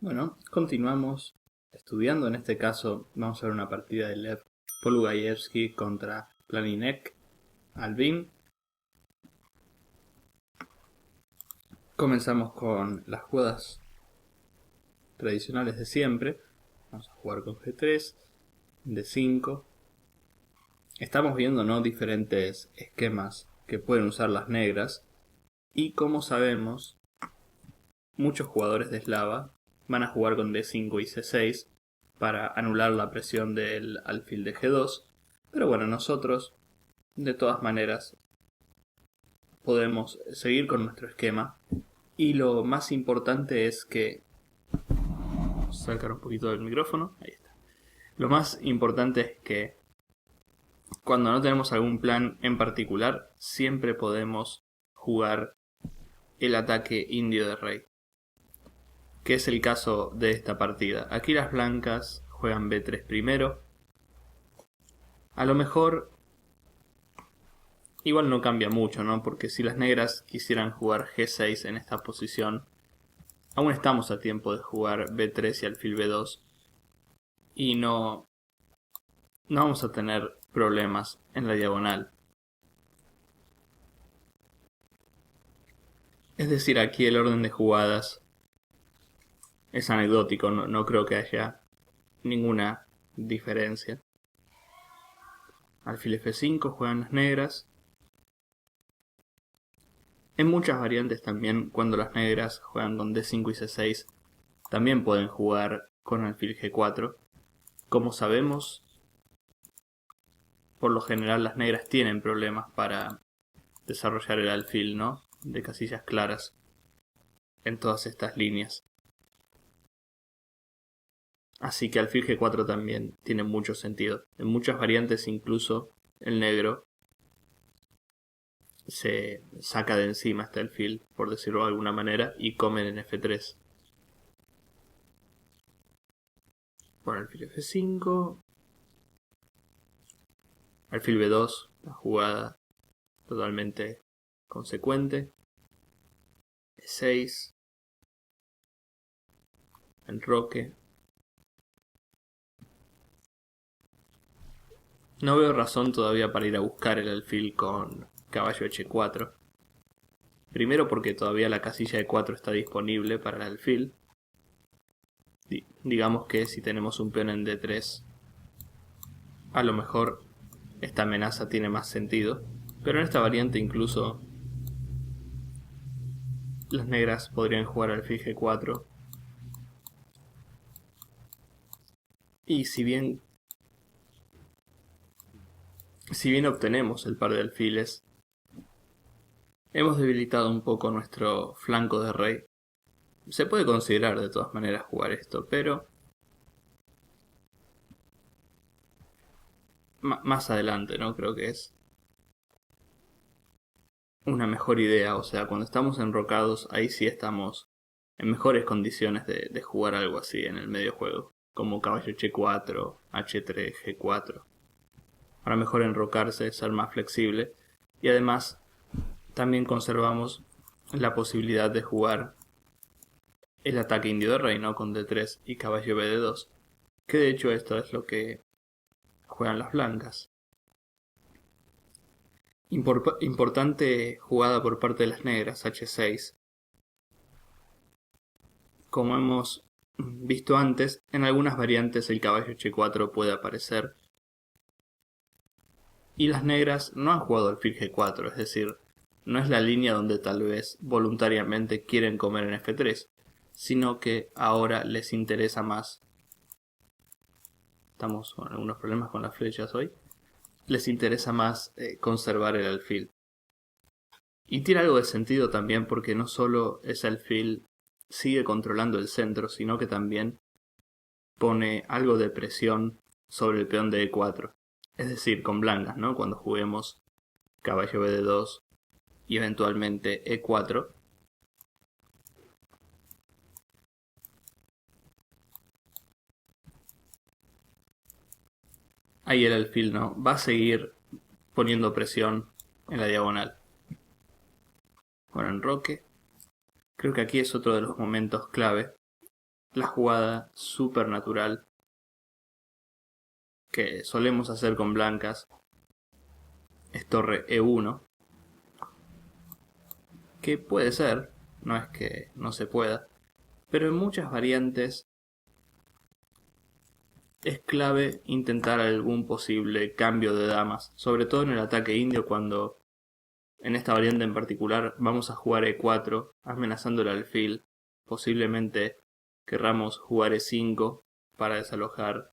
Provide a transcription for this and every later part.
Bueno, continuamos estudiando. En este caso vamos a ver una partida de Lev Polugayevsky contra Planinek Albin. Comenzamos con las jugadas tradicionales de siempre. Vamos a jugar con G3, D5. Estamos viendo, ¿no?, diferentes esquemas que pueden usar las negras. Y como sabemos, muchos jugadores de eslava van a jugar con D5 y C6 para anular la presión del alfil de G2. Pero bueno, nosotros de todas maneras podemos seguir con nuestro esquema. Y lo más importante es que... Vamos a sacar un poquito del micrófono. Ahí está. Lo más importante es que cuando no tenemos algún plan en particular, siempre podemos jugar el ataque indio de rey, que es el caso de esta partida. Aquí las blancas juegan B3 primero. A lo mejor igual no cambia mucho, ¿no? Porque si las negras quisieran jugar G6 en esta posición, aún estamos a tiempo de jugar B3 y alfil B2 y no vamos a tener problemas en la diagonal. Es decir, aquí el orden de jugadas es anecdótico, no creo que haya ninguna diferencia. Alfil F5 juegan las negras. En muchas variantes también, cuando las negras juegan con D5 y C6, también pueden jugar con alfil G4. Como sabemos, por lo general las negras tienen problemas para desarrollar el alfil, ¿no?, de casillas claras en todas estas líneas. Así que alfil G4 también tiene mucho sentido. En muchas variantes incluso el negro se saca de encima este alfil, por decirlo de alguna manera, y comen en F3. Por alfil F5. Alfil B2, la jugada totalmente consecuente. E6. Enroque. No veo razón todavía para ir a buscar el alfil con caballo H4. Primero porque todavía la casilla E4 está disponible para el alfil. Digamos que si tenemos un peón en D3, a lo mejor esta amenaza tiene más sentido. Pero en esta variante incluso las negras podrían jugar alfil G4. Y si bien obtenemos el par de alfiles, hemos debilitado un poco nuestro flanco de rey. Se puede considerar de todas maneras jugar esto, pero más adelante, ¿no? Creo que es una mejor idea. O sea, cuando estamos enrocados, ahí sí estamos en mejores condiciones de jugar algo así en el medio juego, como caballo H4, H3, G4. Para mejor enrocarse, ser más flexible, y además también conservamos la posibilidad de jugar el ataque indio de rey, ¿no?, con D3 y caballo BD2, que de hecho esto es lo que juegan las blancas. Importante jugada por parte de las negras, H6. Como hemos visto antes, en algunas variantes el caballo H4 puede aparecer. Y las negras no han jugado alfil G4, es decir, no es la línea donde tal vez voluntariamente quieren comer en F3, sino que ahora les interesa más. Estamos con algunos problemas con las flechas hoy. Les interesa más conservar el alfil. Y tiene algo de sentido también porque no solo ese alfil sigue controlando el centro, sino que también pone algo de presión sobre el peón de E4. Es decir, con blancas, ¿no? Cuando juguemos caballo BD2 y eventualmente E4. Ahí el alfil no va a seguir poniendo presión en la diagonal. Bueno, enroque. Creo que aquí es otro de los momentos clave la jugada supernatural que solemos hacer con blancas es torre E1, que puede ser, no es que no se pueda, pero en muchas variantes es clave intentar algún posible cambio de damas, sobre todo en el ataque indio cuando en esta variante en particular vamos a jugar E4 amenazando el alfil, posiblemente querramos jugar E5 para desalojar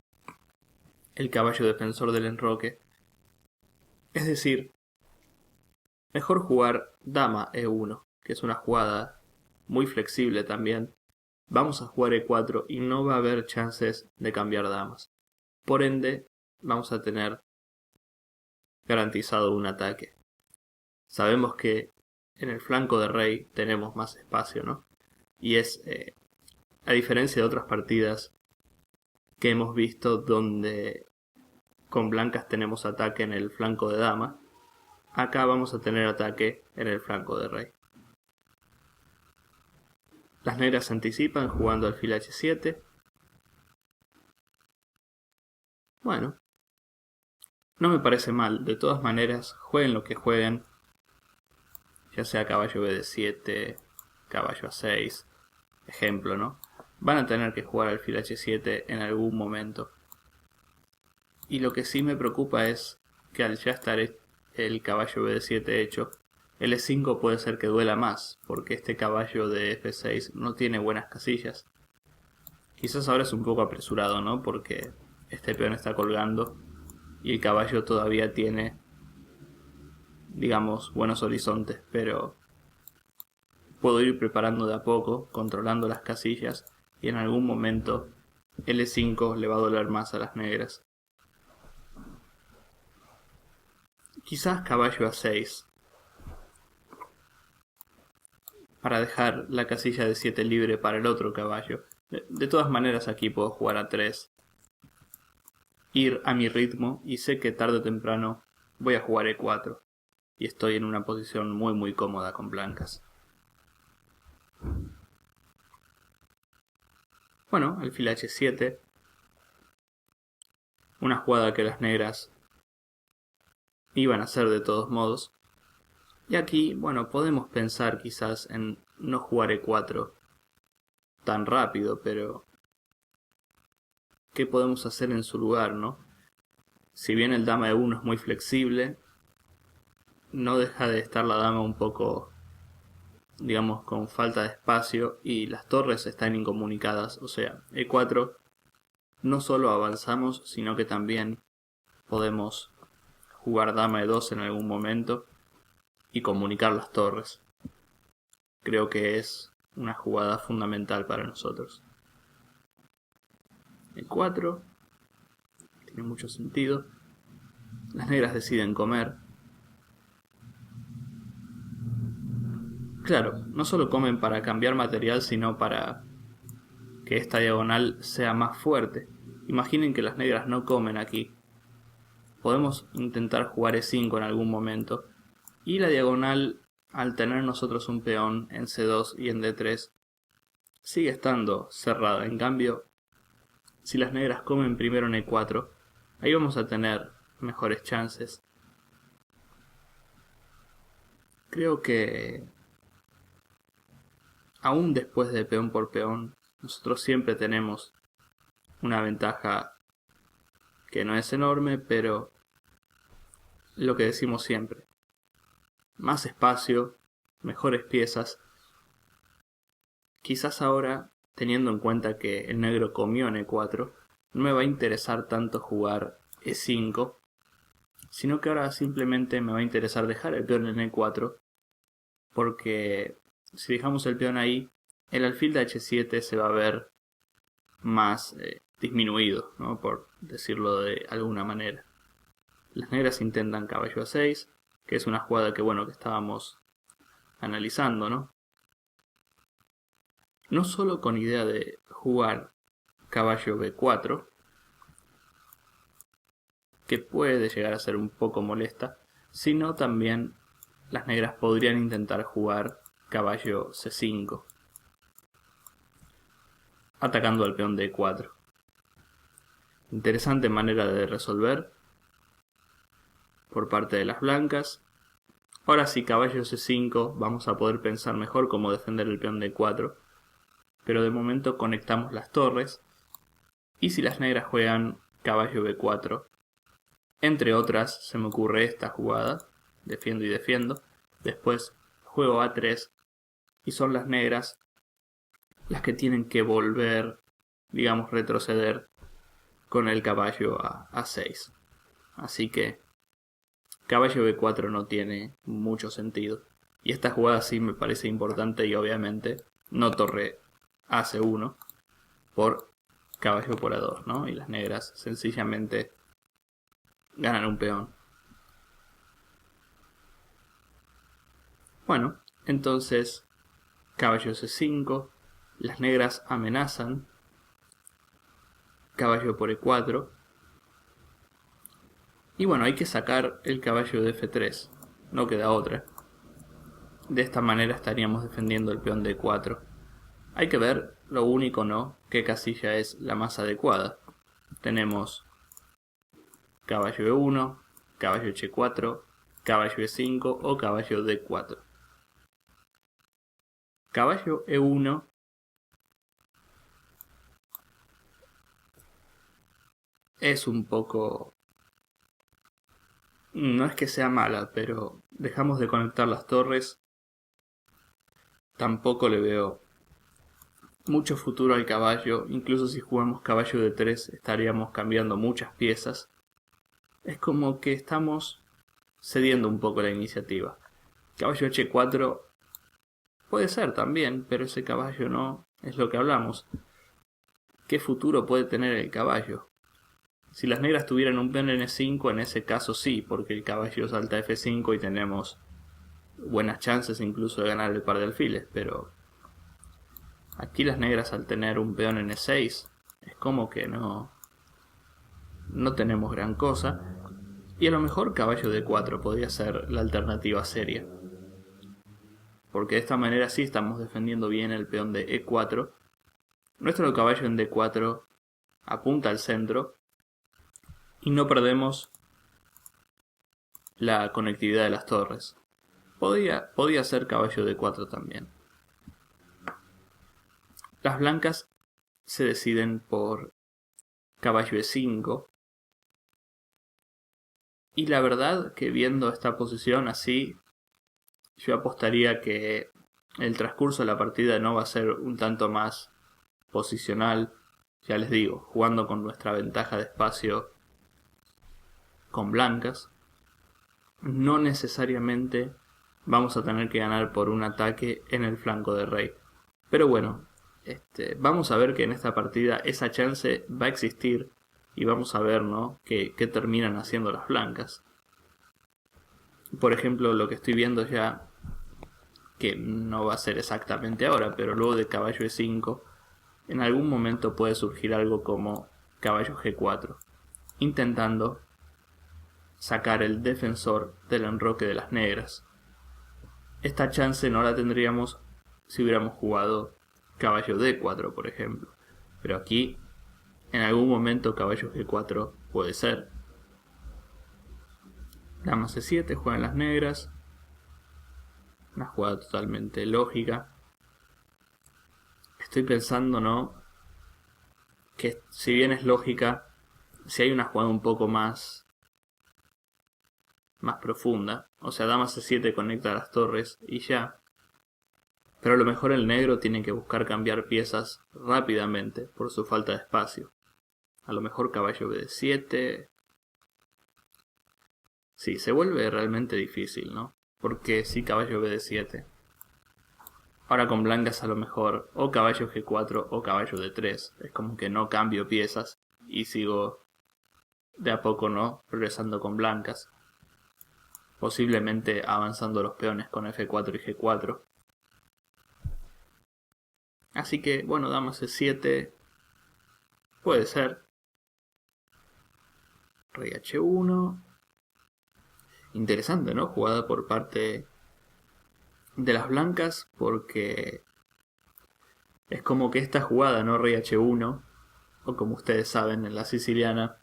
el caballo defensor del enroque. Es decir, mejor jugar dama E1, que es una jugada muy flexible también. Vamos a jugar E4 y no va a haber chances de cambiar damas. Por ende, vamos a tener garantizado un ataque. Sabemos que en el flanco de rey tenemos más espacio, ¿no? Y es, a diferencia de otras partidas que hemos visto donde con blancas tenemos ataque en el flanco de dama, acá vamos a tener ataque en el flanco de rey. Las negras se anticipan jugando alfil H7. Bueno, no me parece mal. De todas maneras, jueguen lo que jueguen, ya sea caballo BD7, caballo A6, ejemplo, ¿no? Van a tener que jugar alfil H7 en algún momento. Y lo que sí me preocupa es que al ya estar el caballo BD7 hecho, el E5 puede ser que duela más, porque este caballo de F6 no tiene buenas casillas. Quizás ahora es un poco apresurado, ¿no? Porque este peón está colgando y el caballo todavía tiene, digamos, buenos horizontes, pero puedo ir preparando de a poco, controlando las casillas, y en algún momento el E5 le va a doler más a las negras. Quizás caballo A6, para dejar la casilla de 7 libre para el otro caballo. De todas maneras aquí puedo jugar a 3, ir a mi ritmo, y sé que tarde o temprano voy a jugar E4 y estoy en una posición muy cómoda con blancas. Bueno, alfil H7, una jugada que las negras iban a hacer de todos modos. Y aquí, bueno, podemos pensar quizás en no jugar E4 tan rápido, pero ¿qué podemos hacer en su lugar, no? Si bien el dama E1 es muy flexible, no deja de estar la dama un poco, digamos, con falta de espacio y las torres están incomunicadas. O sea, E4 no solo avanzamos, sino que también podemos jugar dama E2 en algún momento y comunicar las torres. Creo que es una jugada fundamental para nosotros. E4 tiene mucho sentido. Las negras deciden comer. Claro, no solo comen para cambiar material, sino para que esta diagonal sea más fuerte. Imaginen que las negras no comen aquí. Podemos intentar jugar E5 en algún momento. Y la diagonal, al tener nosotros un peón en C2 y en D3, sigue estando cerrada. En cambio, si las negras comen primero en E4, ahí vamos a tener mejores chances. Creo que aún después de peón por peón, nosotros siempre tenemos una ventaja que no es enorme, pero lo que decimos siempre: más espacio, mejores piezas. Quizás ahora, teniendo en cuenta que el negro comió en E4, no me va a interesar tanto jugar E5, sino que ahora simplemente me va a interesar dejar el peón en E4, porque si dejamos el peón ahí, el alfil de H7 se va a ver más disminuido, ¿no? Por decirlo de alguna manera. Las negras intentan caballo A6, que es una jugada que, bueno, que estábamos analizando, ¿no? No solo con idea de jugar caballo B4, que puede llegar a ser un poco molesta, sino también las negras podrían intentar jugar caballo C5. atacando al peón de E4. Interesante manera de resolver por parte de las blancas. Ahora sí, caballo C5, vamos a poder pensar mejor cómo defender el peón de E4. Pero de momento conectamos las torres. Y si las negras juegan caballo B4, entre otras se me ocurre esta jugada, defiendo y defiendo. Después juego A3 y son las negras las que tienen que volver, digamos retroceder con el caballo a A6. Así que caballo B4 no tiene mucho sentido. Y esta jugada sí me parece importante y obviamente no torre AC1 por caballo por A2, ¿no? Y las negras sencillamente ganan un peón. Bueno, entonces caballo C5, las negras amenazan, caballo por E4. Y bueno, hay que sacar el caballo de F3, no queda otra. De esta manera estaríamos defendiendo el peón de E4. Hay que ver, lo único no, qué casilla es la más adecuada. Tenemos caballo E1, caballo H4, caballo E5 o caballo D4. Caballo E1 es un poco... No es que sea mala, pero dejamos de conectar las torres. Tampoco le veo mucho futuro al caballo. Incluso si jugamos caballo de 3 estaríamos cambiando muchas piezas. Es como que estamos cediendo un poco la iniciativa. Caballo H4 puede ser también, pero ese caballo no es lo que hablamos. ¿Qué futuro puede tener el caballo? Si las negras tuvieran un peón en E5, en ese caso sí, porque el caballo salta a F5 y tenemos buenas chances incluso de ganar el par de alfiles, pero aquí las negras al tener un peón en E6 es como que no tenemos gran cosa. Y a lo mejor caballo D4 podría ser la alternativa seria. Porque de esta manera sí estamos defendiendo bien el peón de E4. Nuestro caballo en D4 apunta al centro y no perdemos la conectividad de las torres. Podía ser caballo D4 también. Las blancas se deciden por caballo E5. Y la verdad que viendo esta posición así, yo apostaría que el transcurso de la partida no va a ser un tanto más posicional. Ya les digo, jugando con nuestra ventaja de espacio con blancas, no necesariamente vamos a tener que ganar por un ataque en el flanco de rey. Pero bueno, vamos a ver que en esta partida esa chance va a existir y vamos a ver, ¿no?, qué terminan haciendo las blancas. Por ejemplo, lo que estoy viendo ya, que no va a ser exactamente ahora, pero luego de caballo E5, en algún momento puede surgir algo como caballo G4, intentando sacar el defensor del enroque de las negras. Esta chance no la tendríamos si hubiéramos jugado caballo D4, por ejemplo. Pero aquí, en algún momento, caballo G4 puede ser. Dama C7, juegan las negras. Una jugada totalmente lógica. Estoy pensando, ¿no?, que si bien es lógica, si hay una jugada un poco más profunda, o sea, dama C7 conecta las torres y ya. Pero a lo mejor el negro tiene que buscar cambiar piezas rápidamente por su falta de espacio. A lo mejor caballo B7. Sí, se vuelve realmente difícil, ¿no? Porque sí, caballo B7. Ahora con blancas a lo mejor o caballo G4 o caballo D3. Es como que no cambio piezas y sigo de a poco, ¿no?, progresando con blancas. Posiblemente avanzando los peones con F4 y G4. Así que, bueno, dama C7 puede ser. Rey H1. Interesante, ¿no?, jugada por parte de las blancas, porque Es como que esta jugada, ¿no? Rey H1, o como ustedes saben en la siciliana,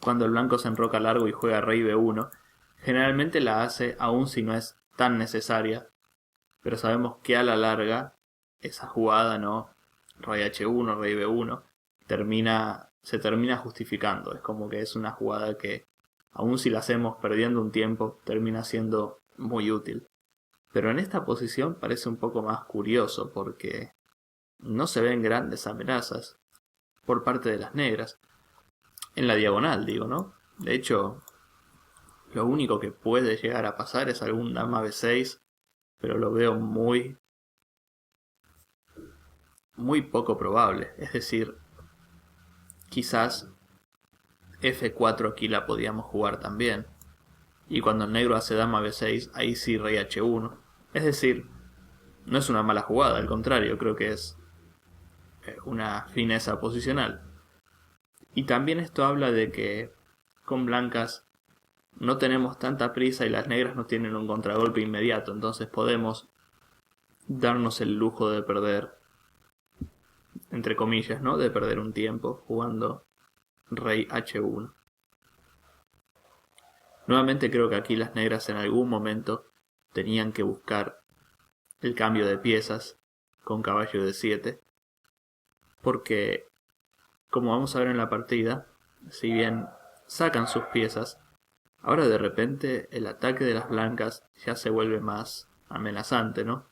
cuando el blanco se enroca largo y juega rey B1, generalmente la hace aun si no es tan necesaria, pero sabemos que a la larga esa jugada, ¿no? Rey H1, rey B1, se termina justificando. Es como que es una jugada que, aun si la hacemos perdiendo un tiempo, termina siendo muy útil. Pero en esta posición parece un poco más curioso porque no se ven grandes amenazas por parte de las negras. En la diagonal, digo, ¿no? De hecho, lo único que puede llegar a pasar es algún dama B6, pero lo veo muy poco probable. Es decir, quizás F4 aquí la podíamos jugar también. Y cuando el negro hace dama B6, ahí sí rey H1. Es decir, no es una mala jugada, al contrario, creo que es una fineza posicional. Y también esto habla de que con blancas no tenemos tanta prisa y las negras no tienen un contragolpe inmediato, entonces podemos darnos el lujo de perder, entre comillas, ¿no? De perder un tiempo jugando rey H1. Nuevamente creo que aquí las negras en algún momento tenían que buscar el cambio de piezas con caballo de 7, porque como vamos a ver en la partida, si bien sacan sus piezas, ahora de repente el ataque de las blancas ya se vuelve más amenazante, ¿no?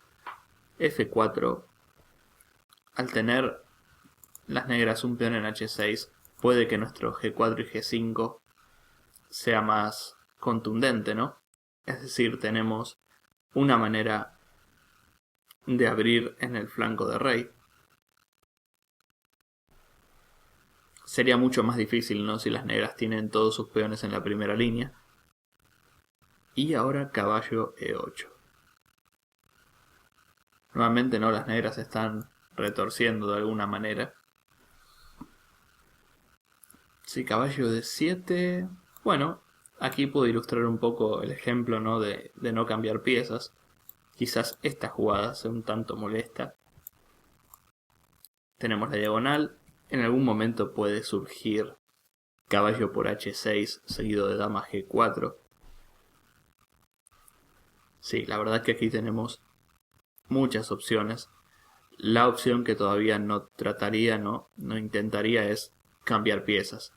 F4, al tener las negras un peón en H6, puede que nuestro G4 y G5 sea más contundente, ¿no? Es decir, tenemos una manera de abrir en el flanco de rey. Sería mucho más difícil, ¿no? Si las negras tienen todos sus peones en la primera línea. Y ahora caballo E8. Nuevamente, ¿no? Las negras están retorciendo de alguna manera. Sí, caballo D7. Bueno, aquí puedo ilustrar un poco el ejemplo, ¿no? de no cambiar piezas. Quizás esta jugada sea un tanto molesta. Tenemos la diagonal. En algún momento puede surgir caballo por H6 seguido de dama G4. Sí, la verdad que aquí tenemos muchas opciones. La opción que todavía no trataría, no intentaría es cambiar piezas.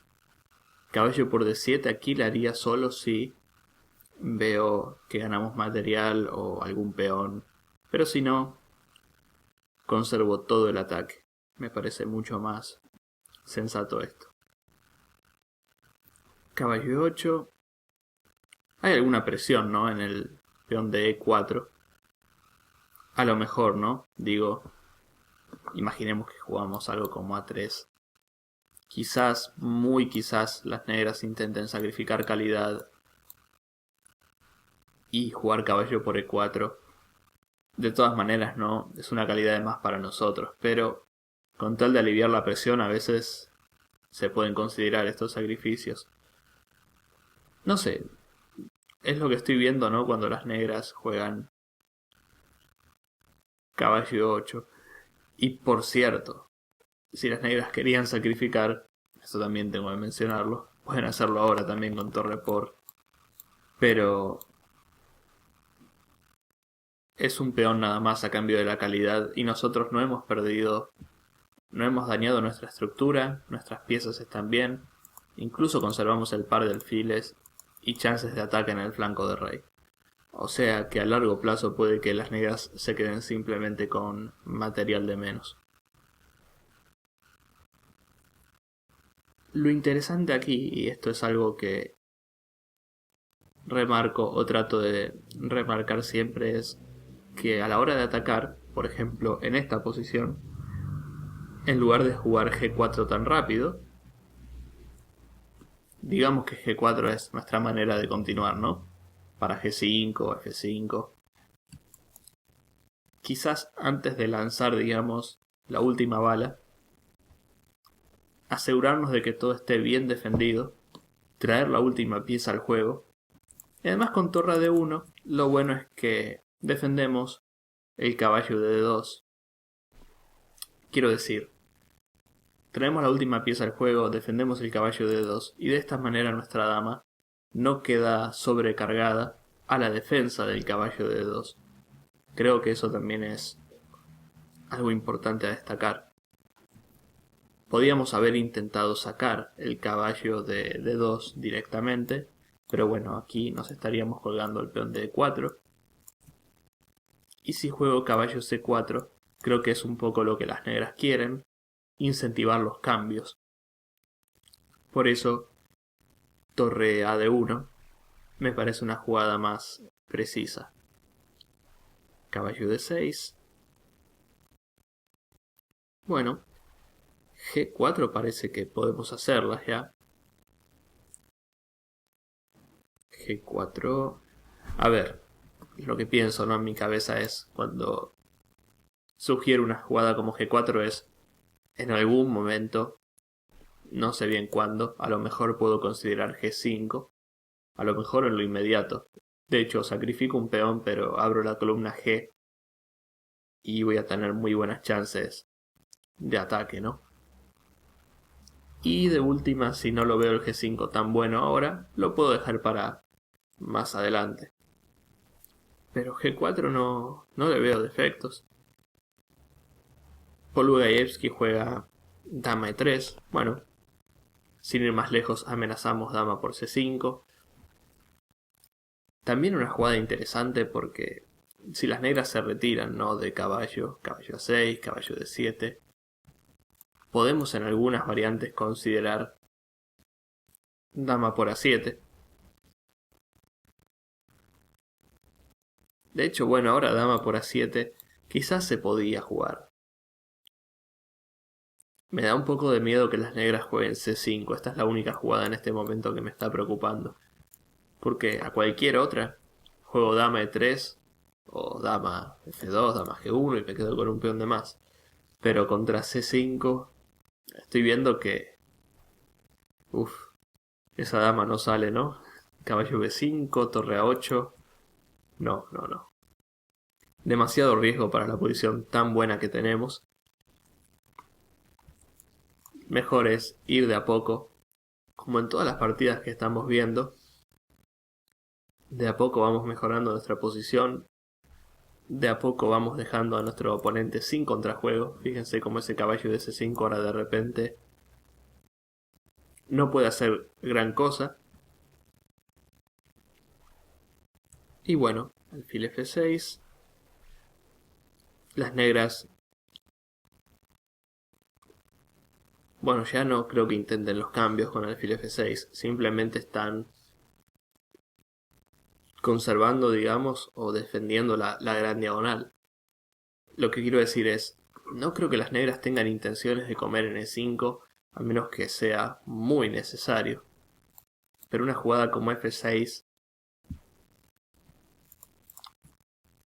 Caballo por D7 aquí la haría solo si veo que ganamos material o algún peón. Pero si no, conservo todo el ataque. Me parece mucho más sensato esto. Caballo 8. Hay alguna presión, ¿no? En el peón de E4. A lo mejor, ¿no? Digo, imaginemos que jugamos algo como A3. Quizás, muy quizás, las negras intenten sacrificar calidad y jugar caballo por E4. De todas maneras, no, es una calidad de más para nosotros, pero con tal de aliviar la presión a veces se pueden considerar estos sacrificios. No sé, es lo que estoy viendo, ¿no? Cuando las negras juegan caballo 8. Y por cierto, si las negras querían sacrificar, eso también tengo que mencionarlo, pueden hacerlo ahora también con torre por. Pero es un peón nada más a cambio de la calidad y nosotros no hemos perdido, no hemos dañado nuestra estructura, nuestras piezas están bien, incluso conservamos el par de alfiles y chances de ataque en el flanco de rey. O sea que a largo plazo puede que las negras se queden simplemente con material de menos. Lo interesante aquí, y esto es algo que remarco o trato de remarcar siempre, es que a la hora de atacar, por ejemplo en esta posición, en lugar de jugar G4 tan rápido, digamos que G4 es nuestra manera de continuar, ¿no? Para G5, F5. Quizás antes de lanzar, digamos, la última bala, asegurarnos de que todo esté bien defendido, traer la última pieza al juego. Y además con torre de 1, lo bueno es que defendemos el caballo de D2 Quiero decir, traemos la última pieza al juego, defendemos el caballo de D2 y de esta manera nuestra dama no queda sobrecargada a la defensa del caballo de D2. Creo que eso también es algo importante a destacar. Podíamos haber intentado sacar el caballo de D2 directamente, pero bueno, aquí nos estaríamos colgando el peón de E4. Y si juego caballo C4, creo que es un poco lo que las negras quieren, incentivar los cambios. Por eso, torre a D1 me parece una jugada más precisa. Caballo D6. Bueno, G4 parece que podemos hacerlas ya. G4... A ver, lo que pienso, ¿no? En mi cabeza es cuando sugiero una jugada como G4 es en algún momento, no sé bien cuándo, a lo mejor puedo considerar G5, a lo mejor en lo inmediato. De hecho, sacrifico un peón, pero abro la columna G y voy a tener muy buenas chances de ataque, ¿no? Y de última, si no lo veo el G5 tan bueno ahora, lo puedo dejar para más adelante. Pero G4 no le veo defectos. Polugayevsky juega dama E3. Bueno, sin ir más lejos, amenazamos dama por C5. También una jugada interesante porque si las negras se retiran, ¿no? De caballo, caballo A6, caballo D7, podemos en algunas variantes considerar dama por A7. De hecho, bueno, ahora dama por A7 quizás se podía jugar. Me da un poco de miedo que las negras jueguen C5. Esta es la única jugada en este momento que me está preocupando. Porque a cualquier otra, juego dama E3 o dama F2, dama G1 y me quedo con un peón de más. Pero contra C5 estoy viendo que... esa dama no sale, ¿no? Caballo B5, torre A8. No. Demasiado riesgo para la posición tan buena que tenemos. Mejor es ir de a poco, como en todas las partidas que estamos viendo. De a poco vamos mejorando nuestra posición. De a poco vamos dejando a nuestro oponente sin contrajuego. Fíjense cómo ese caballo de C5 ahora de repente no puede hacer gran cosa. Y bueno, alfil F6. Las negras... Bueno, ya no creo que intenten los cambios con alfil F6. Simplemente están conservando, digamos, o defendiendo la gran diagonal. Lo que quiero decir es, no creo que las negras tengan intenciones de comer en E5, a menos que sea muy necesario. Pero una jugada como F6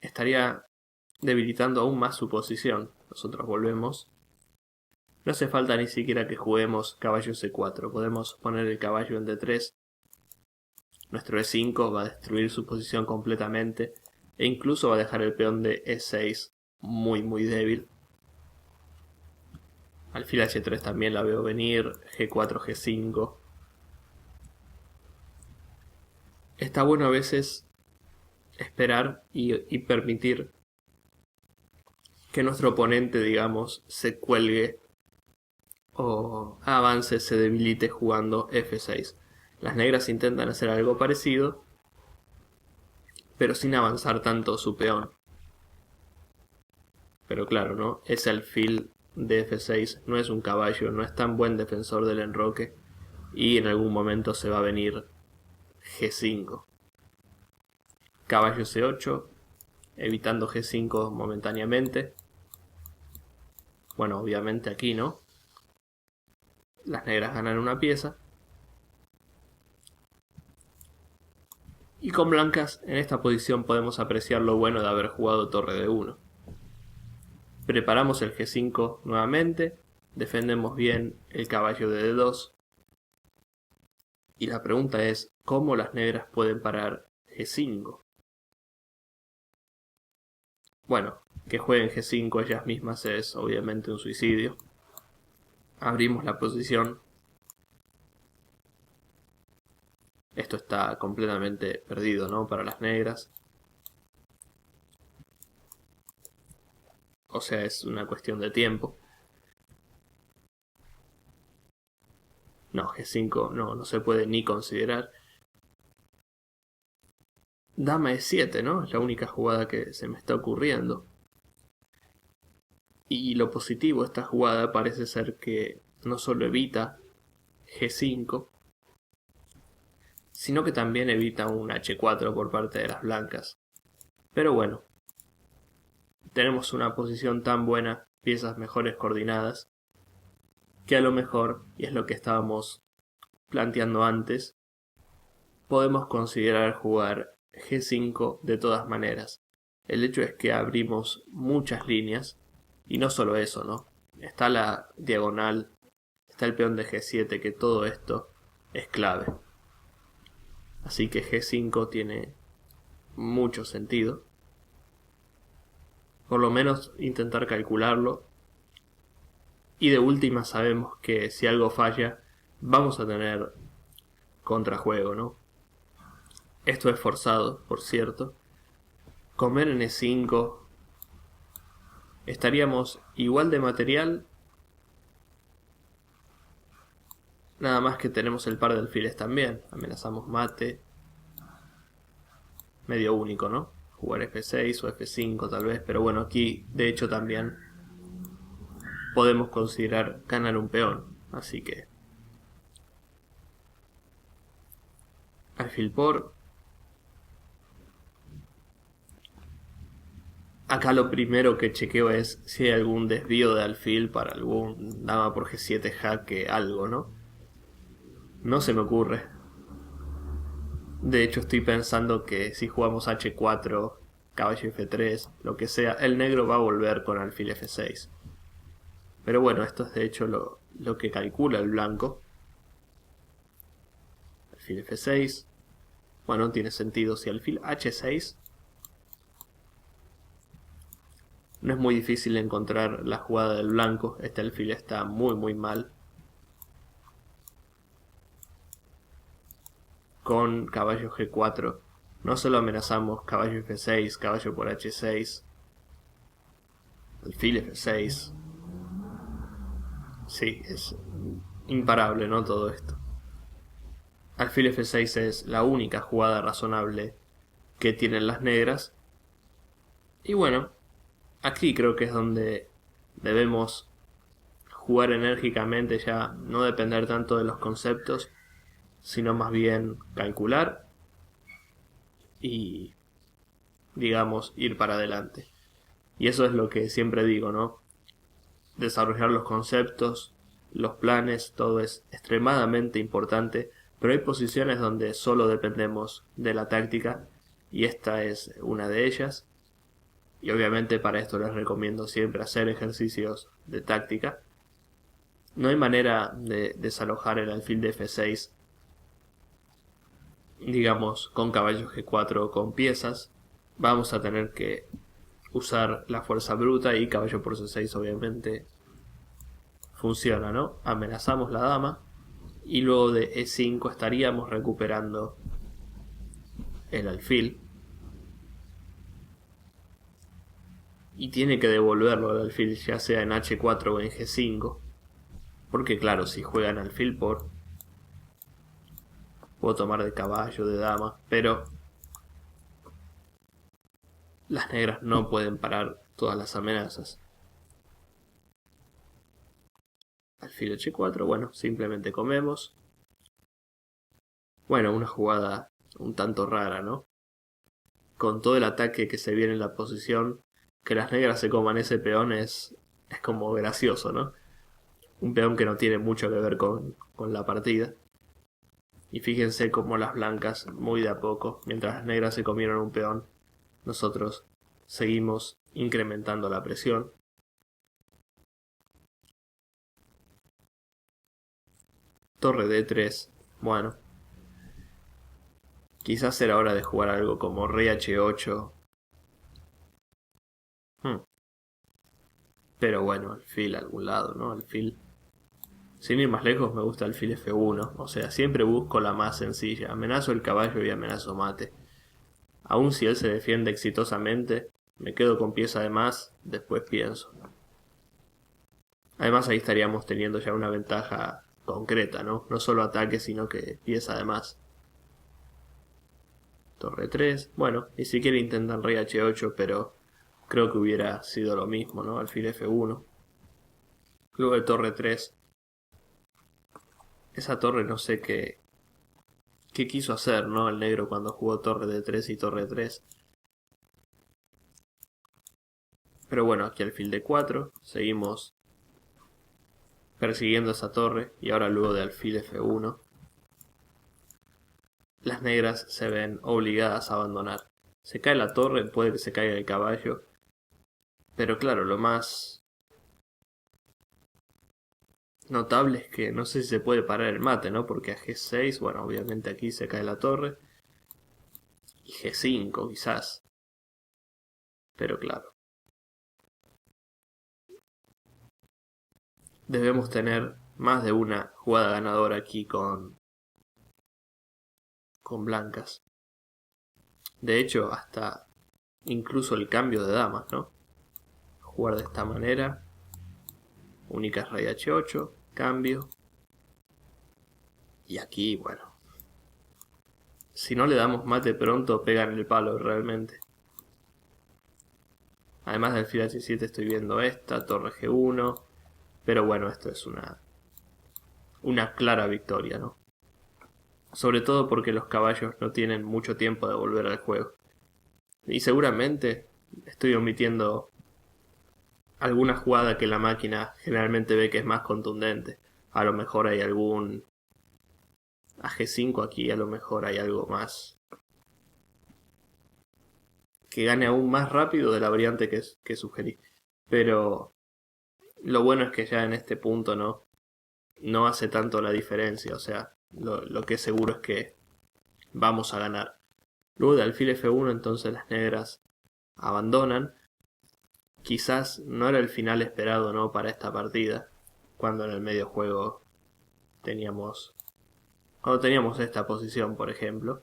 estaría debilitando aún más su posición. Nosotros volvemos. No hace falta ni siquiera que juguemos caballo C4. Podemos poner el caballo en D3. Nuestro E5 va a destruir su posición completamente. E incluso va a dejar el peón de E6 muy débil. Alfil H3 también la veo venir. G4, G5. Está bueno a veces esperar y permitir que nuestro oponente, digamos, se cuelgue o avance, se debilite jugando F6. Las negras intentan hacer algo parecido, pero sin avanzar tanto su peón. Pero claro, ¿no? Ese alfil de F6 no es un caballo, no es tan buen defensor del enroque, y en algún momento se va a venir G5. Caballo C8, evitando G5 momentáneamente. Bueno, obviamente aquí no. Las negras ganan una pieza. Y con blancas en esta posición podemos apreciar lo bueno de haber jugado torre D1. Preparamos el G5 nuevamente. Defendemos bien el caballo de D2. Y la pregunta es, ¿cómo las negras pueden parar G5? Bueno, que jueguen G5 ellas mismas es obviamente un suicidio. Abrimos la posición. Esto está completamente perdido, ¿no? Para las negras. O sea, es una cuestión de tiempo. No, G5 no se puede ni considerar. Dama E7, ¿no? Es la única jugada que se me está ocurriendo. Y lo positivo de esta jugada parece ser que no solo evita G5, sino que también evita un H4 por parte de las blancas. Pero bueno, tenemos una posición tan buena, piezas mejores coordinadas, que a lo mejor, y es lo que estábamos planteando antes, podemos considerar jugar G5 de todas maneras. El hecho es que abrimos muchas líneas, y no solo eso, ¿no? Está la diagonal, está el peón de G7, que todo esto es clave. Así que G5 tiene mucho sentido. Por lo menos intentar calcularlo. Y de última sabemos que si algo falla, vamos a tener contrajuego, ¿no? Esto es forzado, por cierto. Comer en E5. Estaríamos igual de material. Nada más que tenemos el par de alfiles también. Amenazamos mate. Medio único, ¿no? Jugar F6 o F5 tal vez. Pero bueno, aquí de hecho también podemos considerar ganar un peón. Así que alfil por. Acá lo primero que chequeo es si hay algún desvío de alfil para algún dama por G7 jaque, algo, ¿no? No se me ocurre. De hecho estoy pensando que si jugamos H4, caballo F3, lo que sea, el negro va a volver con alfil F6. Pero bueno, esto es de hecho lo que calcula el blanco. Alfil F6. Bueno, no tiene sentido si alfil H6. No es muy difícil encontrar la jugada del blanco. Este alfil está muy mal. Con caballo G4 no solo amenazamos caballo F6, caballo por H6, alfil F6. Sí, es imparable, ¿no? Todo esto. Alfil F6 es la única jugada razonable que tienen las negras. Y bueno, aquí creo que es donde debemos jugar enérgicamente, ya no depender tanto de los conceptos, sino más bien calcular y, digamos, ir para adelante. Y eso es lo que siempre digo, ¿no? Desarrollar los conceptos, los planes, todo es extremadamente importante, pero hay posiciones donde solo dependemos de la táctica y esta es una de ellas. Y obviamente para esto les recomiendo siempre hacer ejercicios de táctica. No hay manera de desalojar el alfil de F6, digamos, con caballo G4 o con piezas. Vamos a tener que usar la fuerza bruta y caballo por C6 obviamente funciona, ¿no? Amenazamos la dama y luego de E5 estaríamos recuperando el alfil. Y tiene que devolverlo el alfil, ya sea en H4 o en G5. Porque claro, si juegan alfil por, puedo tomar de caballo, de dama, pero las negras no pueden parar todas las amenazas. Alfil H4, bueno, simplemente comemos. Bueno, una jugada un tanto rara, ¿no? Con todo el ataque que se viene en la posición, que las negras se coman ese peón es como gracioso, ¿no? Un peón que no tiene mucho que ver con la partida. Y fíjense cómo las blancas, muy de a poco, mientras las negras se comieron un peón, nosotros seguimos incrementando la presión. Torre D3, bueno. Quizás era hora de jugar algo como rey H8. Pero bueno, alfil a algún lado, ¿no? Alfil, sin ir más lejos, me gusta alfil F1. O sea, siempre busco la más sencilla. Amenazo el caballo y amenazo mate. Aun si él se defiende exitosamente, me quedo con pieza de más, después pienso. Además ahí estaríamos teniendo ya una ventaja concreta, ¿no? No solo ataque, sino que pieza de más. Torre 3, bueno, ni siquiera intentan rey H8, pero creo que hubiera sido lo mismo, ¿no? Alfil F1. Luego de torre 3. Esa torre no sé qué quiso hacer, ¿no? El negro cuando jugó torre de 3 y torre 3. Pero bueno, aquí alfil de 4. Seguimos persiguiendo esa torre. Y ahora luego de alfil F1. Las negras se ven obligadas a abandonar. Se cae la torre, puede que se caiga el caballo. Pero claro, lo más notable es que no sé si se puede parar el mate, ¿no? Porque a G6, bueno, obviamente aquí se cae la torre. Y G5 quizás. Pero claro. Debemos tener más de una jugada ganadora aquí con blancas. De hecho, hasta incluso el cambio de damas, ¿no? Jugar de esta manera. Únicas rey H8, cambio. Y aquí, bueno. Si no le damos mate pronto, pegan el palo realmente. Además del alfil H7 estoy viendo esta, torre G1. Pero bueno, esto es una clara victoria, ¿no? Sobre todo porque los caballos no tienen mucho tiempo de volver al juego. Y seguramente estoy omitiendo alguna jugada que la máquina generalmente ve que es más contundente. A lo mejor hay algún a G5 aquí, a lo mejor hay algo más que gane aún más rápido de la variante que sugerí. Pero lo bueno es que ya en este punto no hace tanto la diferencia. O sea, lo que es seguro es que vamos a ganar. Luego de alfil F1 entonces las negras abandonan. Quizás no era el final esperado, ¿no? Para esta partida. Cuando en el medio juego teníamos esta posición, por ejemplo.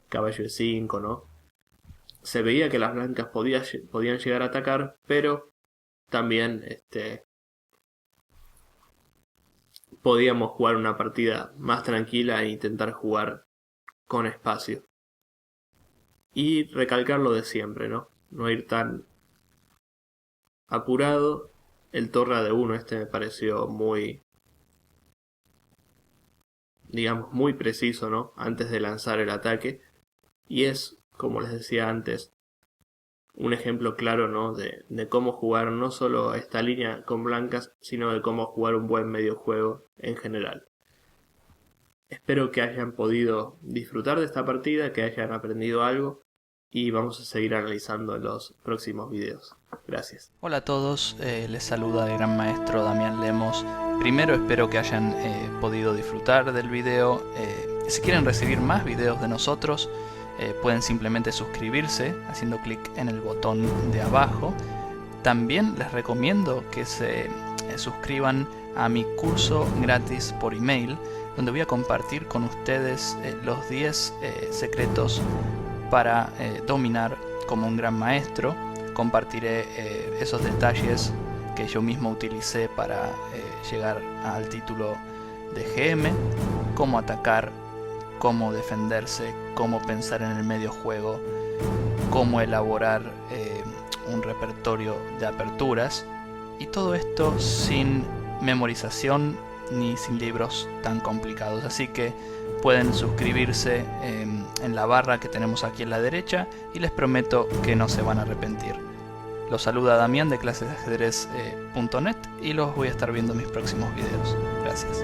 Caballo E5, ¿no? Se veía que las blancas podían llegar a atacar, pero también podíamos jugar una partida más tranquila e intentar jugar con espacio. Y recalcar lo de siempre, ¿no? No ir tan apurado. El torre AD1 me pareció muy, digamos, muy preciso, ¿no? Antes de lanzar el ataque. Y es, como les decía antes, un ejemplo claro, ¿no? de cómo jugar no solo esta línea con blancas, sino de cómo jugar un buen medio juego en general. Espero que hayan podido disfrutar de esta partida, que hayan aprendido algo, y vamos a seguir analizando en los próximos videos. Gracias. Hola a todos, les saluda el gran maestro Damián Lemos. Primero espero que hayan podido disfrutar del video. Si quieren recibir más videos de nosotros, pueden simplemente suscribirse haciendo clic en el botón de abajo. También les recomiendo que se suscriban a mi curso gratis por email, donde voy a compartir con ustedes los 10 secretos para dominar como un gran maestro. Compartiré esos detalles que yo mismo utilicé para llegar al título de GM, cómo atacar, cómo defenderse, cómo pensar en el medio juego, cómo elaborar un repertorio de aperturas, y todo esto sin memorización ni sin libros tan complicados. Así que pueden suscribirse en la barra que tenemos aquí a la derecha y les prometo que no se van a arrepentir. Los saluda Damián de clasesdeajedrez.net y los voy a estar viendo en mis próximos videos. Gracias.